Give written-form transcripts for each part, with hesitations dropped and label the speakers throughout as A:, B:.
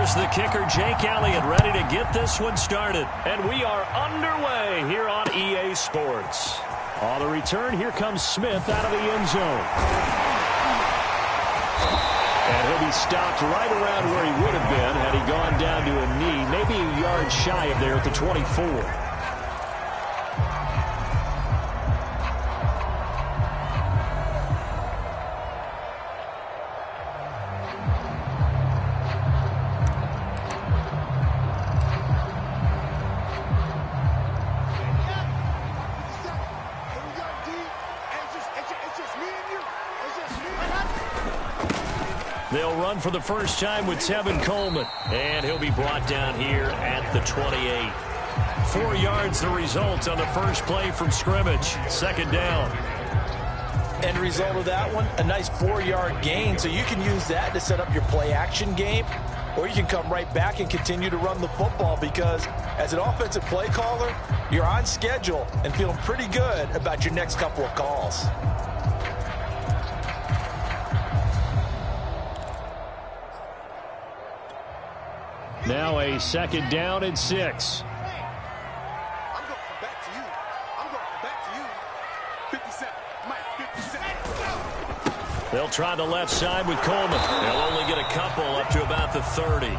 A: Here's the kicker, Jake Elliott, ready to get this one started. And we are underway here on EA Sports. On the return, here comes Smith out of the end zone. And he'll be stopped right around where he would have been had he gone down to a knee, maybe a yard shy of there at the 24. They'll run for the first time with Tevin Coleman. And he'll be brought down here at the 28. 4 yards the result on the first play from scrimmage. Second down.
B: End result of that one, a nice 4-yard gain. So you can use that to set up your play-action game. Or you can come right back and continue to run the football because as an offensive play caller, you're on schedule and feeling pretty good about your next couple of calls.
A: Now a second down and 6.
C: I'm going back to you. I'm going back to you. 57. Mike, 57.
A: They'll try the left side with Coleman. They'll only get a couple up to about the 30.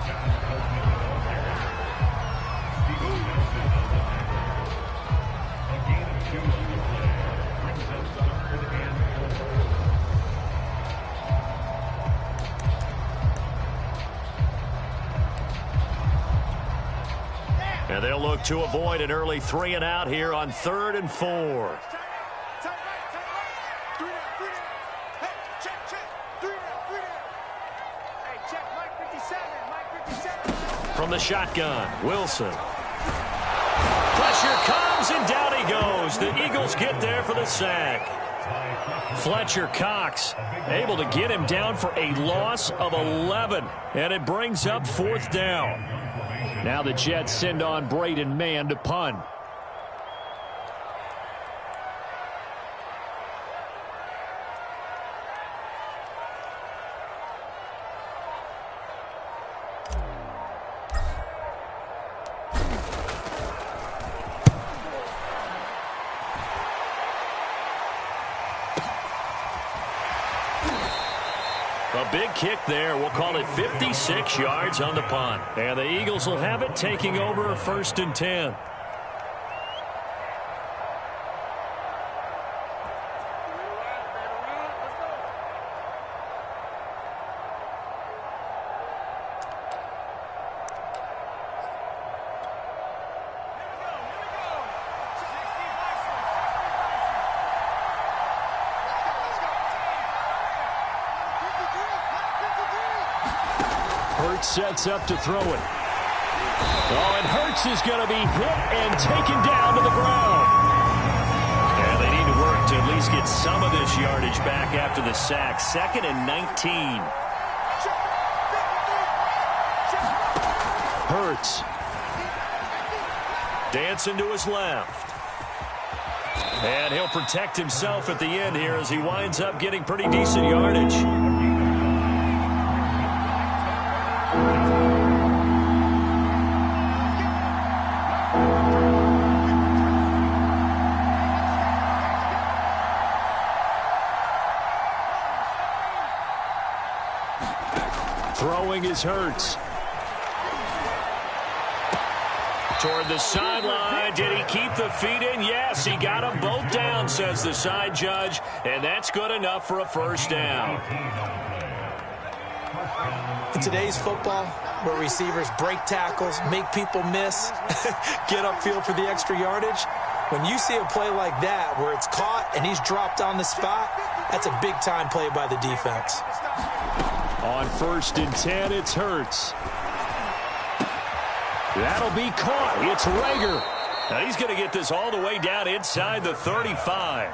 A: And they'll look to avoid an early 3 and out here on 3rd and 4. From the shotgun, Wilson. Pressure comes, and down he goes. The Eagles get there for the sack. Fletcher Cox able to get him down for a loss of 11. And it brings up 4th down. Now the Jets send on Braden Mann to punt. A big kick there. We'll call it 56 yards on the punt. And the Eagles will have it, taking over a 1st and 10. Sets up to throw it. Oh, and Hurts is going to be hit and taken down to the ground. And they need to work to at least get some of this yardage back after the sack. 2nd and 19. Hurts. Dancing to his left. And he'll protect himself at the end here as he winds up getting pretty decent yardage. Throwing is Hurts. Toward the sideline. Did he keep the feet in? Yes, he got them both down, says the side judge. And that's good enough for a 1st down.
B: In today's football, where receivers break tackles, make people miss, get upfield for the extra yardage, when you see a play like that where it's caught and he's dropped on the spot, that's a big-time play by the defense.
A: On 1st and 10, it's Hurts. That'll be caught. It's Rager. Now he's going to get this all the way down inside the 35.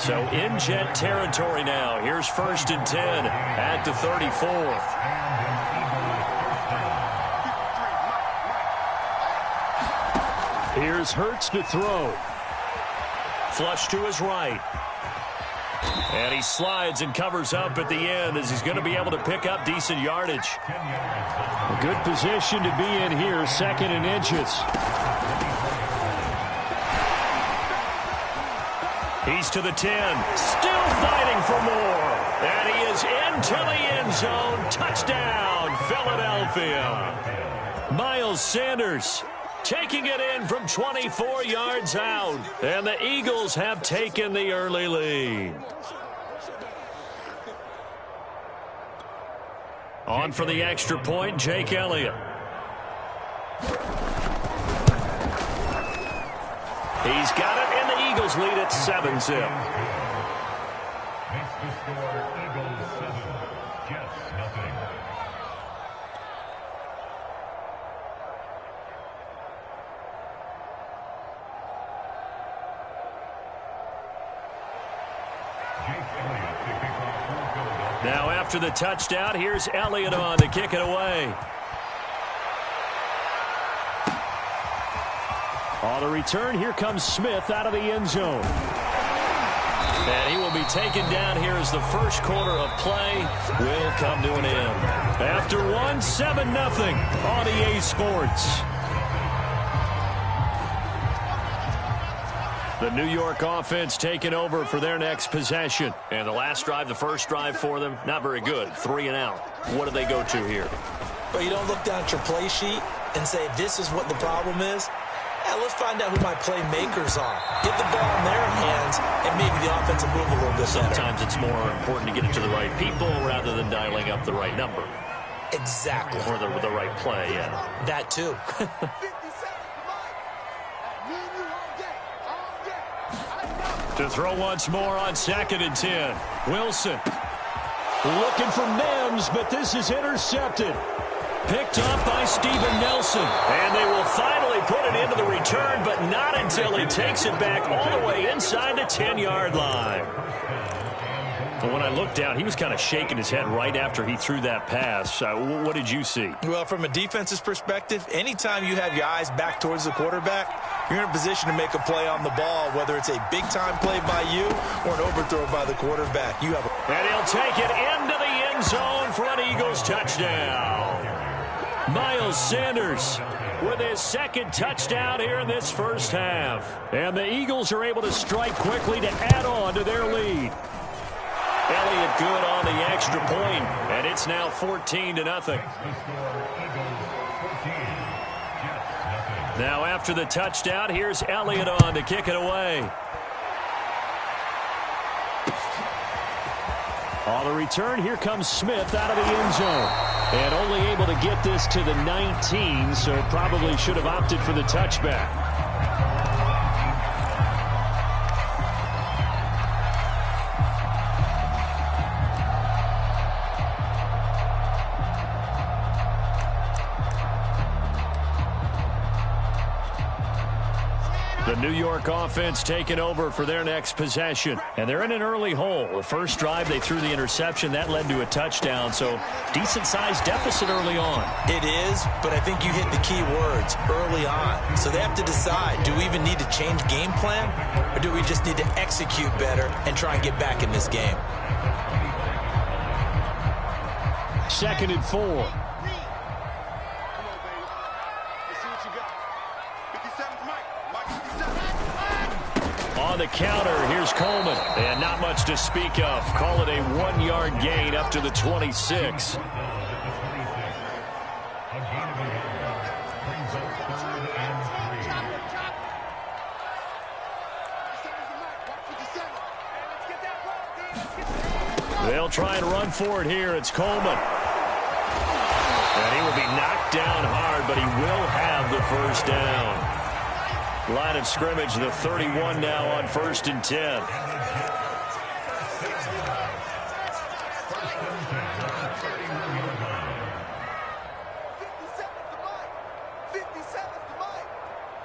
A: So in Jet territory now. Here's 1st and 10 at the 34. Here's Hurts to throw. Flush to his right. And he slides and covers up at the end as he's going to be able to pick up decent yardage. A good position to be in here, 2nd and inches. He's to the 10, still fighting for more. And he is into the end zone. Touchdown, Philadelphia. Miles Sanders taking it in from 24 yards out. And the Eagles have taken the early lead. On for the extra point, Jake Elliott. He's got it, and the Eagles lead at 7-0.
D: Makes the score Eagles 7, Jets nothing.
A: Now after the touchdown, here's Elliott on to kick it away. On the return, here comes Smith out of the end zone. And he will be taken down here as the first quarter of play will come to an end. After one, 7-0 on EA Sports. The New York offense taking over for their next possession. And the last drive, the first drive for them, not very good. 3 and out. What do they go to here?
B: Well, you don't look down at your play sheet and say, this is what the problem is. Yeah, let's find out who my playmakers are. Get the ball in their hands and maybe the offense will move a little bit better.
A: Sometimes it's more important to get it to the right people rather than dialing up the right number.
B: Exactly.
A: Or the right play, yeah.
B: That too.
A: To throw once more on 2nd and 10. Wilson looking for Mims, but this is intercepted. Picked up by Steven Nelson. And they will finally put it into the return, but not until he takes it back all the way inside the 10-yard line. But when I looked down, he was kind of shaking his head right after he threw that pass. What did you see?
B: Well, from a defense's perspective, anytime you have your eyes back towards the quarterback, you're in a position to make a play on the ball, whether it's a big-time play by you or an overthrow by the quarterback. And
A: he'll take it into the end zone for an Eagles touchdown. Miles Sanders with his 2nd touchdown here in this first half. And the Eagles are able to strike quickly to add on to their lead. Elliott good on the extra point, and it's now 14-0. Now after the touchdown, here's Elliott on to kick it away. On the return, here comes Smith out of the end zone. And only able to get this to the 19, so probably should have opted for the touchback. The New York offense taking over for their next possession. And they're in an early hole. The first drive, they threw the interception. That led to a touchdown. So decent-sized deficit early on.
B: It is, but I think you hit the key words, early on. So they have to decide, do we even need to change game plan? Or do we just need to execute better and try and get back in this game?
A: 2nd and 4. On the counter, here's Coleman. And not much to speak of. Call it a 1-yard gain up to the 26. They'll try and run for it here. It's Coleman. And he will be knocked down hard, but he will have the first down. Line of scrimmage, the 31 now on 1st and 10.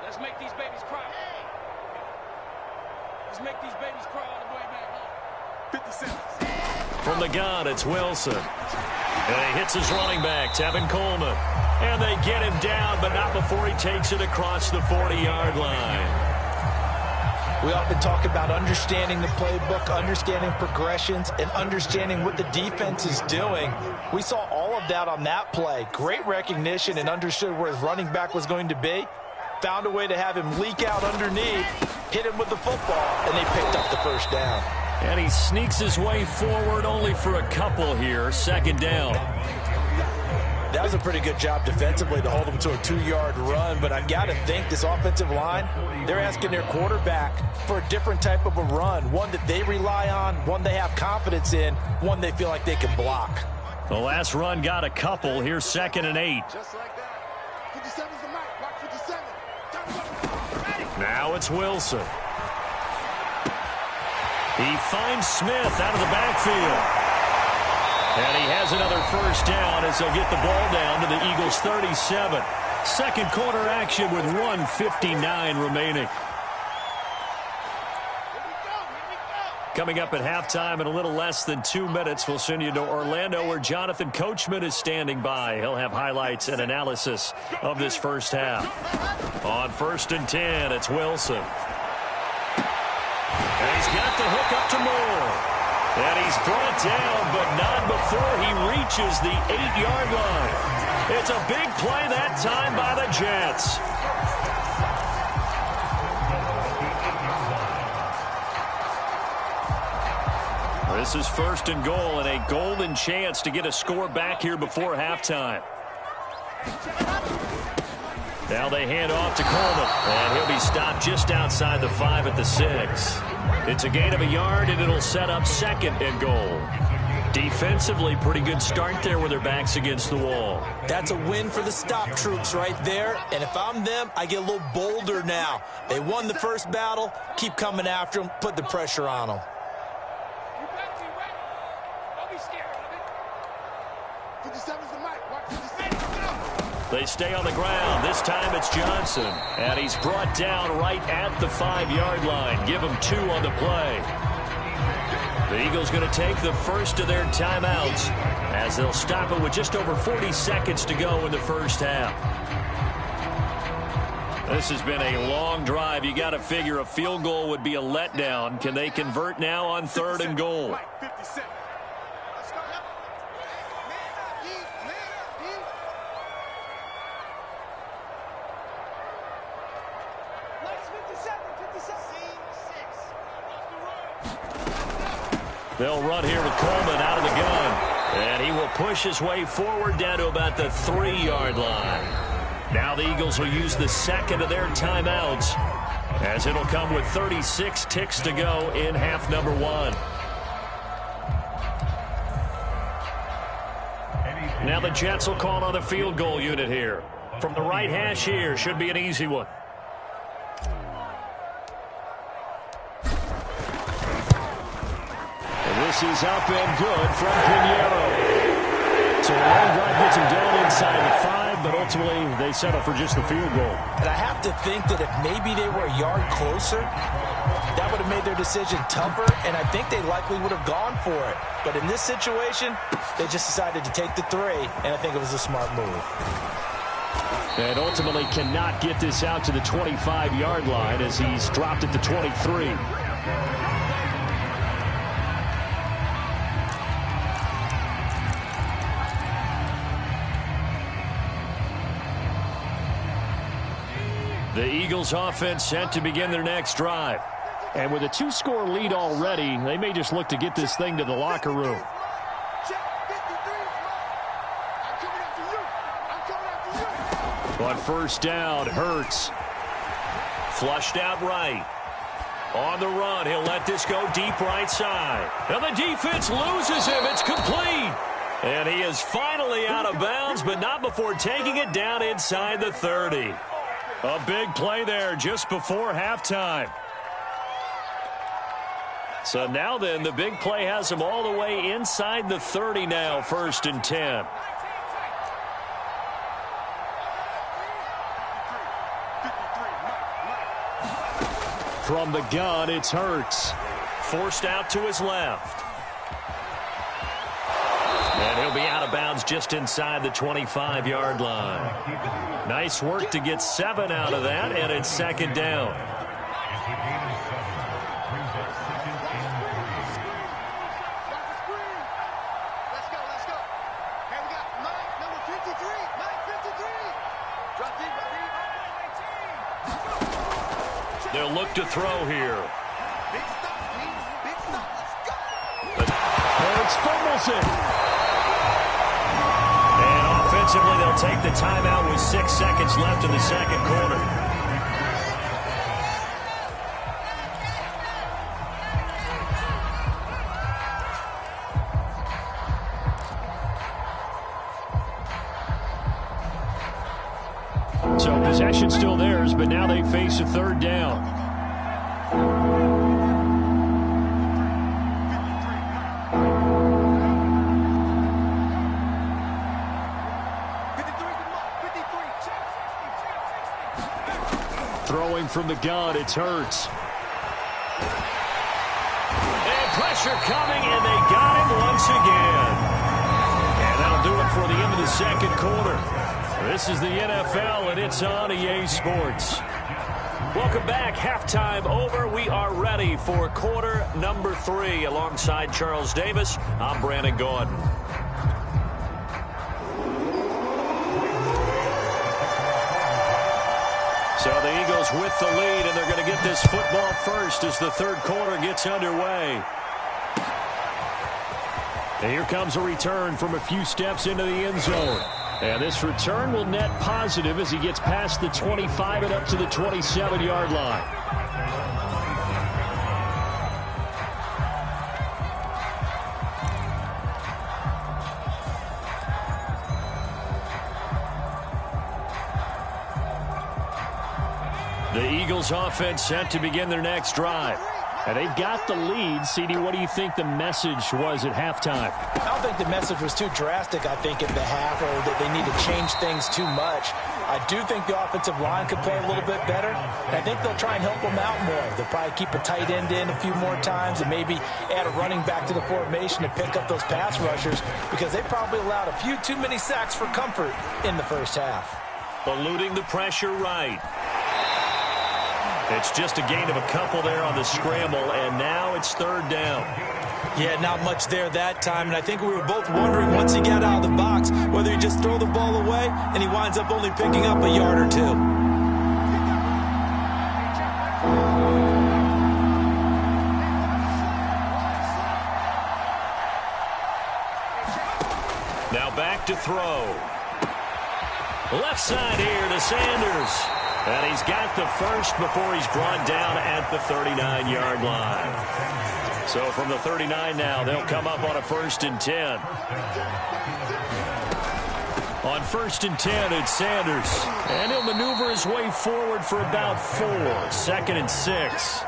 E: Let's make these babies cry. Let's make these babies cry on the way back home.
C: 57.
A: From the gun, it's Wilson. And he hits his running back, Tevin Coleman. And they get him down, but not before he takes it across the 40-yard line.
B: We often talk about understanding the playbook, understanding progressions, and understanding what the defense is doing. We saw all of that on that play. Great recognition and understood where his running back was going to be. Found a way to have him leak out underneath, hit him with the football, and they picked up the first down.
A: And he sneaks his way forward only for a couple here. Second down.
B: That was a pretty good job defensively to hold him to a 2-yard run, but I've got to think this offensive line, they're asking their quarterback for a different type of a run, one that they rely on, one they have confidence in, one they feel like they can block.
A: The last run got a couple. Here's 2nd and 8.
C: Just like that. 57's the mic. Block 57.
A: Now it's Wilson. He finds Smith out of the backfield. And he has another first down as they'll get the ball down to the Eagles' 37. Second quarter action with 1:59 remaining. Coming up at halftime in a little less than 2 minutes, we'll send you to Orlando where Jonathan Coachman is standing by. He'll have highlights and analysis of this first half. On 1st and 10, it's Wilson. And he's got the hook up to Moore. And he's brought down, but not before he reaches the 8-yard line. It's a big play that time by the Jets. This is 1st and goal and a golden chance to get a score back here before halftime. Now they hand off to Coleman, and he'll be stopped just outside the 5 at the 6. It's a gain of a yard, and it'll set up 2nd and goal. Defensively, pretty good start there with their backs against the wall.
B: That's a win for the stop troops right there, and if I'm them, I get a little bolder now. They won the first battle, keep coming after them, put the pressure on them.
E: You better be ready. Don't be scared of it.
C: 57's the mic. Block 57.
A: They stay on the ground. This time it's Johnson. And he's brought down right at the 5-yard line. Give him 2 on the play. The Eagles going to take the first of their timeouts as they'll stop it with just over 40 seconds to go in the first half. This has been a long drive. You got to figure a field goal would be a letdown. Can they convert now on 3rd and goal?
C: 57.
A: They'll run here with Coleman out of the gun. And he will push his way forward down to about the 3-yard line. Now the Eagles will use the 2nd of their timeouts as it'll come with 36 ticks to go in half number 1. Now the Jets will call on the field goal unit here. From the right hash here, should be an easy one. This is up and good from Pinheiro. So the long drive gets him down inside the 5, but ultimately they settle for just the field goal.
B: And I have to think that if maybe they were a yard closer, that would have made their decision tougher, and I think they likely would have gone for it. But in this situation, they just decided to take the 3, and I think it was a smart move.
A: And ultimately cannot get this out to the 25-yard line as he's dropped at the 23. The Eagles offense set to begin their next drive. And with a 2-score lead already, they may just look to get this thing to the locker room. On 1st down, Hurts. Flushed out right. On the run, he'll let this go deep right side. And the defense loses him. It's complete. And he is finally out of bounds, but not before taking it down inside the 30. A big play there just before halftime. So now then, the big play has him all the way inside the 30 now, 1st and 10. From the gun, it's Hurts. Forced out to his left. And he'll be out of bounds just inside the 25-yard line. Nice work to get 7 out of that, and it's 2nd down.
D: It's a gain of 7. Brings up second and 3.
C: Let's go, let's go. Hey, we got Mike, number 53. Mike, 53. Drop deep, drop deep.
A: They'll look to throw here.
C: Big stop, please. Big stop. Let's go.
B: Hurts fumbles it.
A: And offensively, they'll take the timeout with 6 seconds left in the second quarter. So possession still theirs, but now they face a third down. Throwing from the gun, it's Hurts. And pressure coming, and they got him once again. And that'll do it for the end of the second quarter. This is the NFL, and it's on EA Sports. Welcome back. Halftime over. We are ready for quarter number 3. Alongside Charles Davis, I'm Brandon Gordon. So the Eagles with the lead, and they're going to get this football first as the third quarter gets underway. And here comes a return from a few steps into the end zone. And this return will net positive as he gets past the 25 and up to the 27-yard line. The Eagles offense set to begin their next drive. And they've got the lead. CD, what do you think the message was at halftime?
B: I don't think the message was too drastic, I think, at the half, or that they need to change things too much. I do think the offensive line could play a little bit better. And I think they'll try and help them out more. They'll probably keep a tight end in a few more times and maybe add a running back to the formation to pick up those pass rushers, because they probably allowed a few too many sacks for comfort in the first half.
A: Eluding the pressure right. It's just a gain of a couple there on the scramble, and now it's third down.
B: Yeah, not much there that time, and I think we were both wondering once he got out of the box whether he'd just throw the ball away, and he winds up only picking up a yard or two.
A: Now back to throw. Left side here to Sanders. And he's got the first before he's brought down at the 39-yard line. So from the 39 now, they'll come up on a 1st and 10. On 1st and 10, it's Sanders. And he'll maneuver his way forward for about 4. 2nd and 6.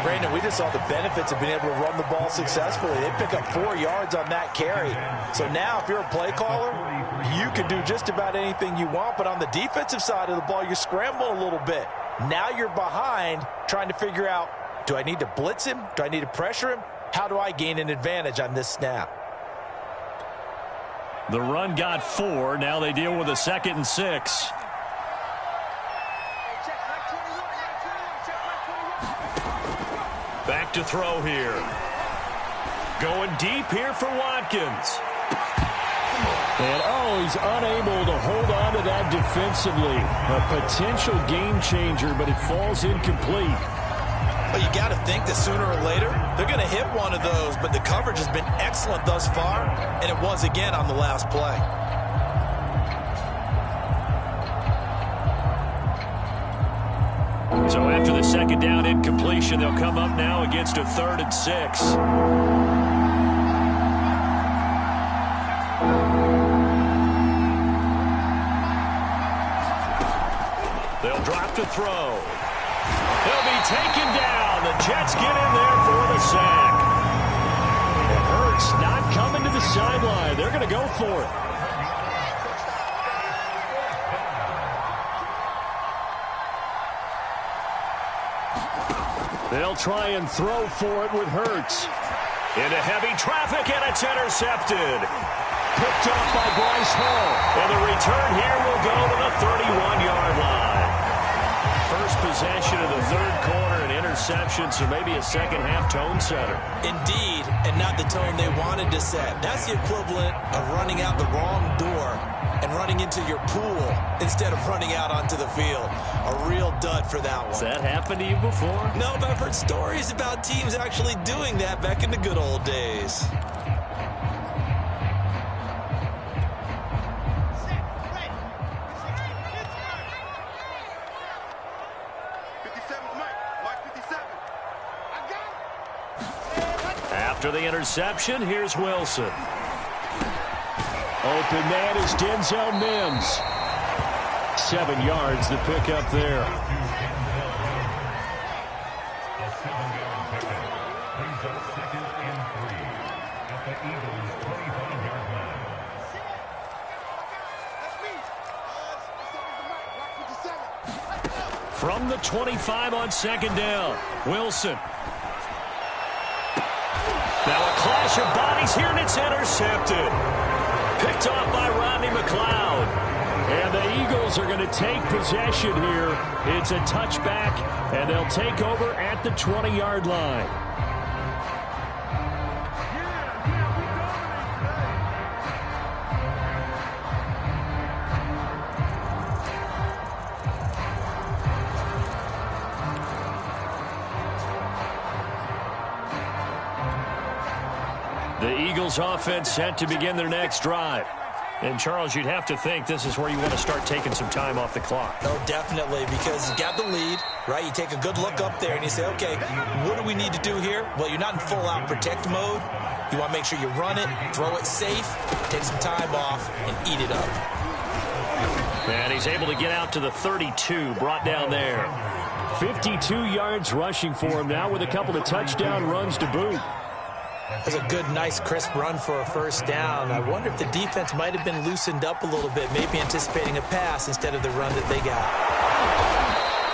B: Brandon, we just saw the benefits of being able to run the ball successfully. They pick up 4 yards on that carry. So now if you're a play caller, you can do just about anything you want. But on the defensive side of the ball, you're scrambling a little bit. Now you're behind trying to figure out, do I need to blitz him? Do I need to pressure him? How do I gain an advantage on this snap?
A: The run got 4. Now they deal with a 2nd and 6. Back to throw here. Going deep here for Watkins. And, he's unable to hold on to that defensively. A potential game changer, but it falls incomplete.
B: Well, you got to think that sooner or later they're going to hit one of those, but the coverage has been excellent thus far, and it was again on the last play.
A: So after the 2nd down incompletion, they'll come up now against a 3rd and 6. They'll drop to throw. He'll be taken down. The Jets get in there for the sack. It hurts not coming to the sideline. They're going to go for it. They'll try and throw for it with Hurts. Into heavy traffic, and it's intercepted. Picked up by Bryce Hall. And the return here will go to the 31-yard line. First possession of the third quarter. interception, so maybe a second-half tone setter.
B: Indeed, and not the tone they wanted to set. That's the equivalent of running out the wrong door and running into your pool instead of running out onto the field. A real dud for that one.
A: Has that happened to you before?
B: No, but I've heard stories about teams actually doing that back in the good old days.
A: After the interception, here's Wilson.
F: Open man is Denzel Mims. 7 yards the pick up there.
D: A 7-yard pickup brings up 2nd and 3 at the Eagles' 25-yard line.
A: From the 25 on 2nd down, Wilson. Now a clash of bodies here, and it's intercepted. Picked off by Rodney McLeod.
F: And the Eagles are going to take possession here. It's a touchback, and they'll take over at the 20-yard line.
A: The Eagles offense set to begin their next drive. And, Charles, you'd have to think this is where you want to start taking some time off the clock.
B: Oh, definitely, because you got the lead, right? You take a good look up there and you say, okay, what do we need to do here? Well, you're not in full-out protect mode. You want to make sure you run it, throw it safe, take some time off, and eat it up.
A: And he's able to get out to the 32, brought down there.
F: 52 yards rushing for him now with a couple of touchdown runs to boot.
B: That's a good, nice, crisp run for a first down. I wonder if the defense might have been loosened up a little bit, maybe anticipating a pass instead of the run that they got.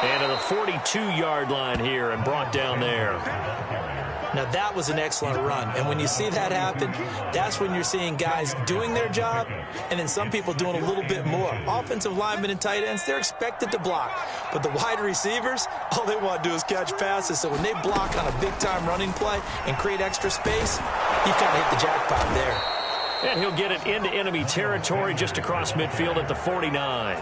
A: And to the 42-yard line here and brought down there.
B: Now, that was an excellent run. And when you see that happen, that's when you're seeing guys doing their job and then some people doing a little bit more. Offensive linemen and tight ends, they're expected to block. But the wide receivers, all they want to do is catch passes. So when they block on a big-time running play and create extra space, you've kind of hit the jackpot there.
A: And he'll get it into enemy territory just across midfield at the 49.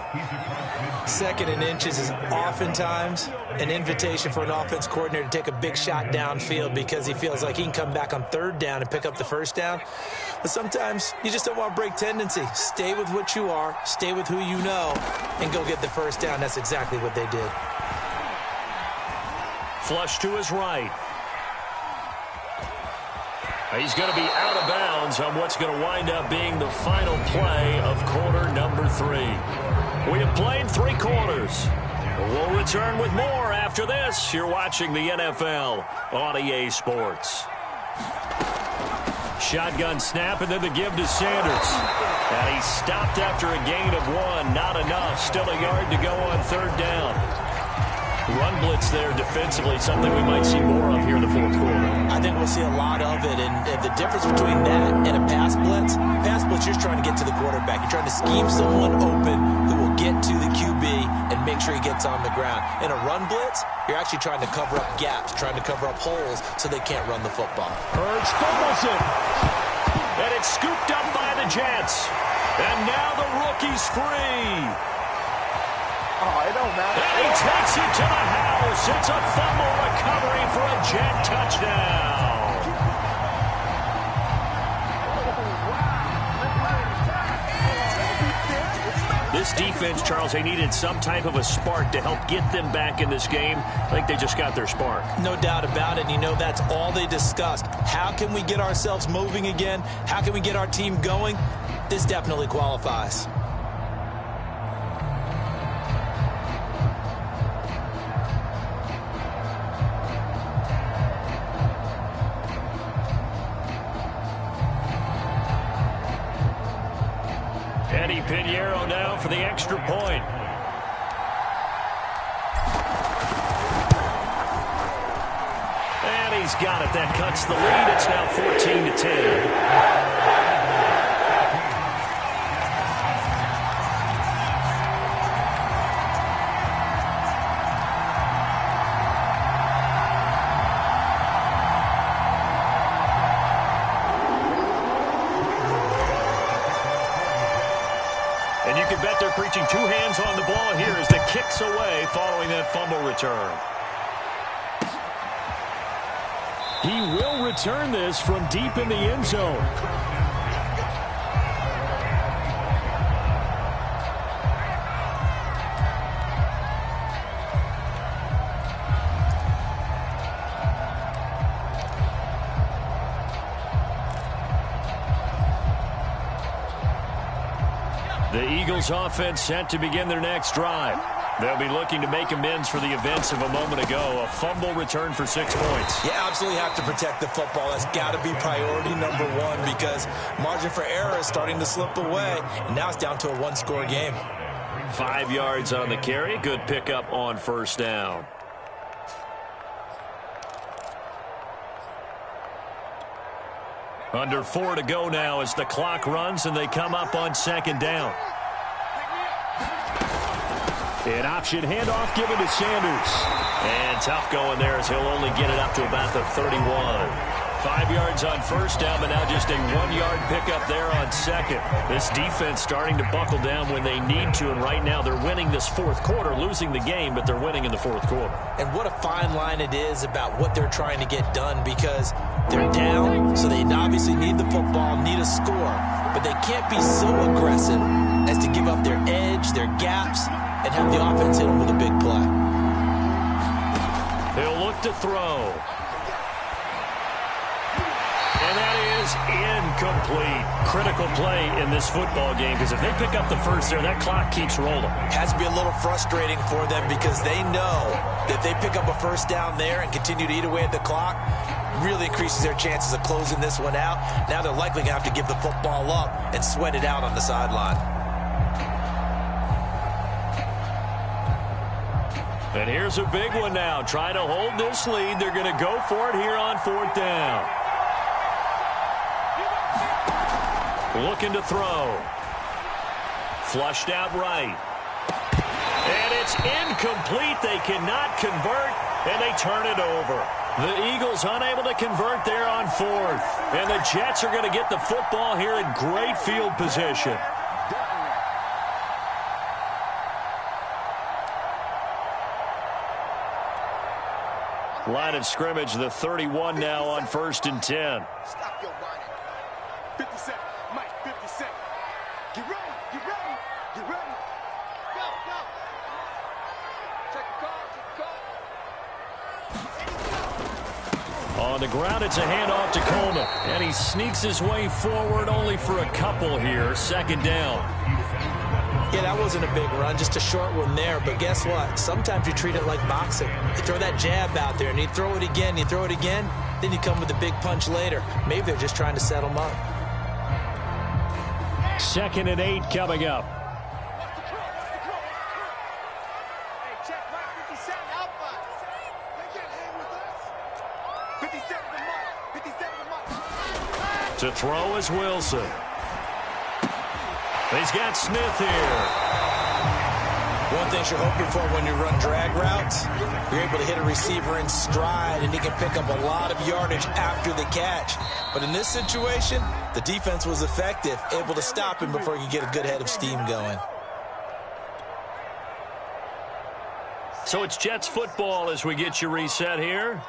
B: 2nd and inches is oftentimes an invitation for an offense coordinator to take a big shot downfield because he feels like he can come back on 3rd down and pick up the first down. But sometimes you just don't want to break tendency. Stay with what you are, stay with who you know, and go get the first down. That's exactly what they did.
A: Flush to his right. He's going to be out of bounds on what's going to wind up being the final play of quarter number 3. We have played 3 quarters. We'll return with more after this. You're watching the NFL on EA Sports. Shotgun snap and then the give to Sanders. And he stopped after a gain of 1. Not enough. Still a yard to go on 3rd down. Run blitz there defensively, something we might see more of here in the 4th quarter.
B: I think we'll see a lot of it, and the difference between that and a pass blitz, you're just trying to get to the quarterback. You're trying to scheme someone open who will get to the QB and make sure he gets on the ground. In a run blitz, you're actually trying to cover up gaps, trying to cover up holes so they can't run the football.
F: Hurts fumbles it.
A: And it's scooped up by the Jets. And now the rookie's free.
C: Oh, it don't matter.
A: And he takes it to the house. It's a fumble recovery for a Jet touchdown. This defense, Charles, they needed some type of a spark to help get them back in this game. I think they just got their spark.
B: No doubt about it. You know, that's all they discussed. How can we get ourselves moving again? How can we get our team going? This definitely qualifies.
A: Eddie Pinheiro now for the extra point. And he's got it. That cuts the lead. It's now 14-10. camp reaching two hands on the ball here as the kick's away following that fumble return.
F: He will return this from deep in the end zone.
A: The Eagles offense set to begin their next drive. They'll be looking to make amends for the events of a moment ago. A fumble return for 6 points.
B: You absolutely have to protect the football. That's got to be priority number one because margin for error is starting to slip away. And now it's down to a one-score game.
A: 5 yards on the carry. Good pickup on first down. Under 4 to go now as the clock runs and they come up on second down.
F: An option handoff given to Sanders.
A: And tough going there as he'll only get it up to about the 31. 5 yards on first down, but now just a 1-yard pickup there on second. This defense starting to buckle down when they need to, and right now they're winning this fourth quarter, losing the game, but they're winning in the fourth quarter.
B: And what a fine line it is about what they're trying to get done because they're down, so they obviously need the football, need a score, but they can't be so aggressive as to give up their edge, their gaps, and have the offense hit them with a big play.
A: He'll look to throw. And that is incomplete. Critical play in this football game because if they pick up the first there, that clock keeps rolling.
B: Has to be a little frustrating for them because they know that if they pick up a first down there and continue to eat away at the clock, really increases their chances of closing this one out. Now they're likely going to have to give the football up and sweat it out on the sideline.
A: And here's a big one now. Trying to hold this lead. They're going to go for it here on fourth down. Looking to throw. Flushed out right. And it's incomplete. They cannot convert, and they turn it over. The Eagles unable to convert there on fourth. And the Jets are going to get the football here in great field position. Line of scrimmage, the 31 now on 1st and 10.
C: Stop your whining. 50 seconds. Mike, 50 seconds. Get ready. Get ready. Get ready. Go, go. Check the call.
A: On the ground, it's a handoff to Coleman. And he sneaks his way forward only for a couple here. Second down.
B: Yeah, that wasn't a big run, just a short one there. But guess what? Sometimes you treat it like boxing. You throw that jab out there, and you throw it again, you throw it again, then you come with a big punch later. Maybe they're just trying to set them up.
F: 2nd and 8 coming up.
C: Hey, check Mike, 57 alpha. They can't hang with us. 57 to Mike. 57 to Mike.
A: To throw is Wilson. He's got Smith here.
B: One thing you're hoping for when you run drag routes, you're able to hit a receiver in stride, and he can pick up a lot of yardage after the catch. But in this situation, the defense was effective, able to stop him before he could get a good head of steam going.
A: So it's Jets football as we get you reset here.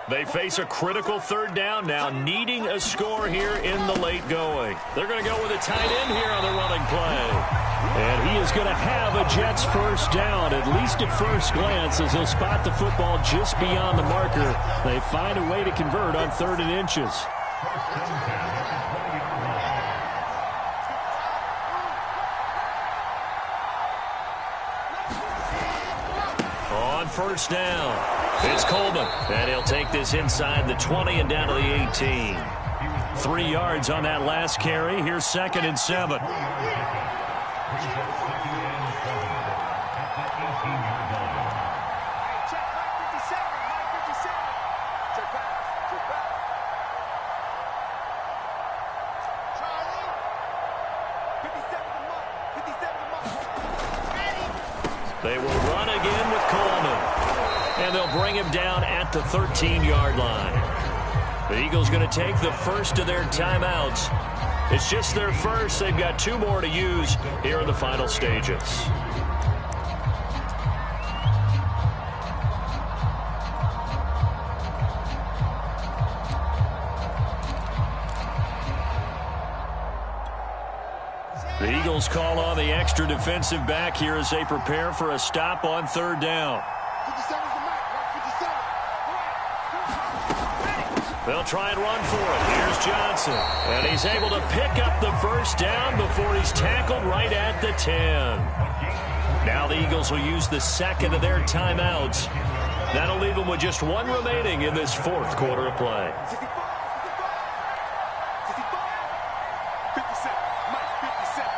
A: They face a critical third down now, needing a score here in the late going. They're going to go with a tight end here on the running play.
F: And he is going to have a Jets first down, at least at first glance, as he'll spot the football just beyond the marker. They find a way to convert on 3rd and inches.
A: On first down, it's Coleman. And he'll take this inside the 20 and down to the 18. 3 yards on that last carry. Here's 2nd and 7. They will run again with Coleman. And they'll bring him down at the 13-yard line. The Eagles going to take the first of their timeouts. It's just their first. They've got 2 more to use here in the final stages. The Eagles call on the extra defensive back here as they prepare for a stop on 3rd down.
C: 57's the mark, right? 57.
A: They'll try and run for it. Here's Johnson. And he's able to pick up the first down before he's tackled right at the 10. Now the Eagles will use the second of their timeouts. That'll leave them with just 1 remaining in this 4th quarter of play.
C: 55. 57. Mike, 57.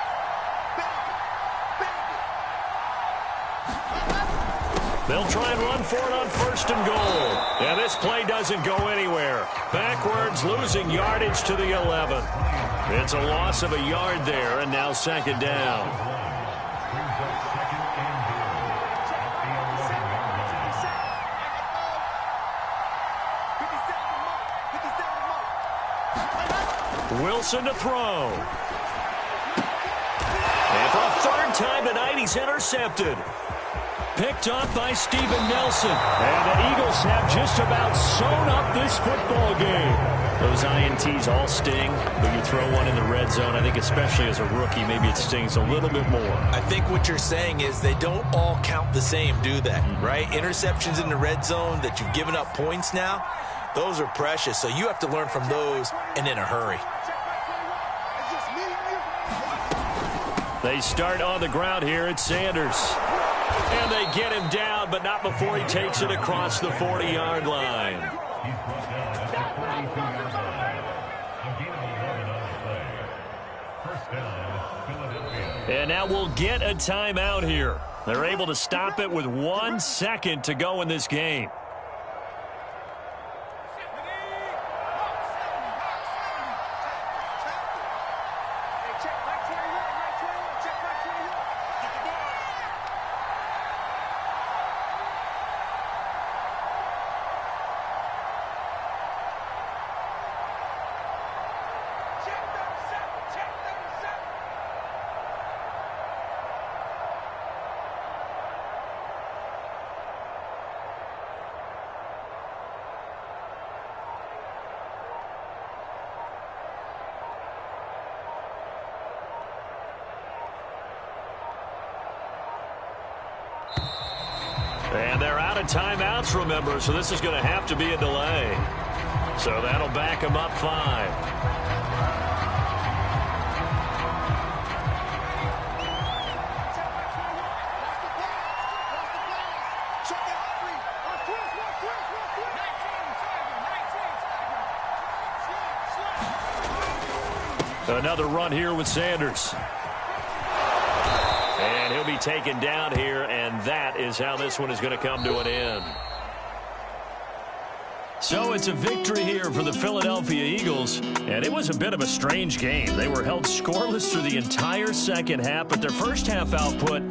A: They'll try and run for it on 1st and goal. And this play doesn't go anywhere. Backwards, losing yardage to the 11. It's a loss of a yard there, and now 2nd down. Wilson to throw. And for a 3rd time tonight, he's intercepted. Picked up by Steven Nelson. And the Eagles have just about sewn up this football game. Those INTs all sting, but you throw one in the red zone, I think especially as a rookie, maybe it stings a little bit more.
B: I think what you're saying is they don't all count the same, do they? Right? Interceptions in the red zone that you've given up points now, those are precious. So you have to learn from those and in a hurry.
A: They start on the ground here at Sanders. And they get him down, but not before he takes it across the 40-yard line. And now we'll get a timeout here. They're able to stop it with 1 second to go in this game. And they're out of timeouts, remember, so this is going to have to be a delay. So that'll back them up 5. Another run here with Sanders. And he'll be taken down here, and that is how this one is going to come to an end. So it's a victory here for the Philadelphia Eagles, and it was a bit of a strange game. They were held scoreless through the entire second half, but their first half output